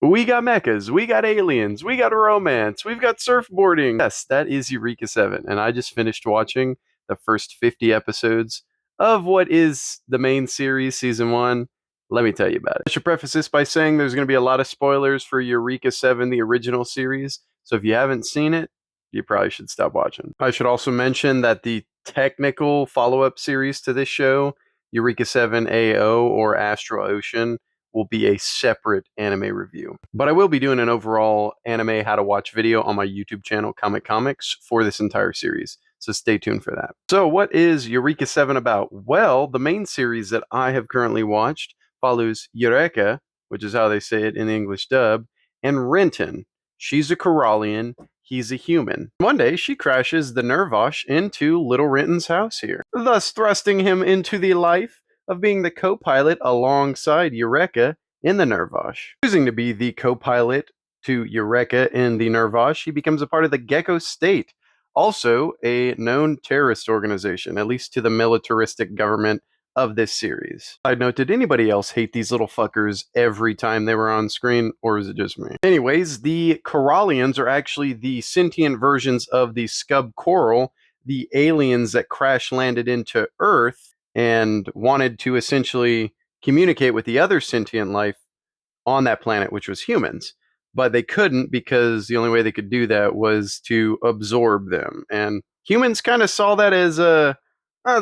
We got mechas, we got aliens, we got romance, we've got surfboarding. Yes, that is Eureka 7, and I just finished watching the first 50 episodes of what is the main series, season 1. Let me tell you about it. I should preface this by saying there's going to be a lot of spoilers for Eureka 7, the original series, so if you haven't seen it, you probably should stop watching. I should also mention that the technical follow-up series to this show, Eureka 7 AO or Astral Ocean, will be a separate anime review. But I will be doing an overall anime how to watch video on my YouTube channel, Comic Comics, for this entire series. So stay tuned for that. So what is Eureka 7 about? Well, the main series that I have currently watched follows Eureka, which is how they say it in the English dub, and Renton. She's a Corallian, he's a human. One day, she crashes the Nervosh into Little Renton's house here, thus thrusting him into the life of being the co-pilot alongside Eureka in the Nervosh. Choosing to be the co-pilot to Eureka in the Nervosh, he becomes a part of the Gecko State, also a known terrorist organization, at least to the militaristic government of this series. Side note, did anybody else hate these little fuckers every time they were on screen, or is it just me? Anyways, the Corallians are actually the sentient versions of the Scub Coral, the aliens that crash landed into Earth and wanted to essentially communicate with the other sentient life on that planet, which was humans. But they couldn't because the only way they could do that was to absorb them. And humans kind of saw that as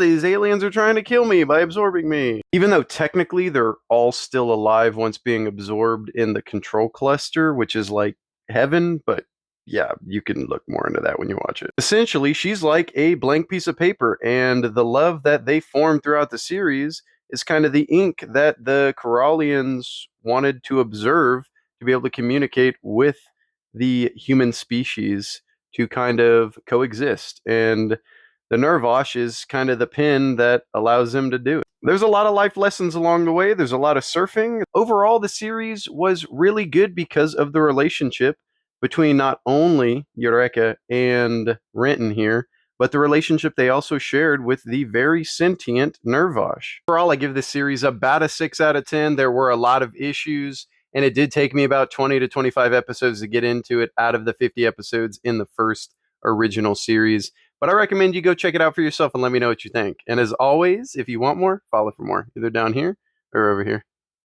these aliens are trying to kill me by absorbing me. Even though technically they're all still alive once being absorbed in the control cluster, which is like heaven, but yeah, you can look more into that when you watch it. Essentially, she's like a blank piece of paper, and the love that they form throughout the series is kind of the ink that the Corallians wanted to observe to be able to communicate with the human species to kind of coexist. And the Nervosh is kind of the pin that allows them to do it. There's a lot of life lessons along the way. There's a lot of surfing. Overall, the series was really good because of the relationship between not only Eureka and Renton here, but the relationship they also shared with the very sentient Nervosh. Overall, I give this series about a 6 out of 10. There were a lot of issues, and it did take me about 20 to 25 episodes to get into it out of the 50 episodes in the first original series. But I recommend you go check it out for yourself and let me know what you think. And as always, if you want more, follow for more, either down here or over here.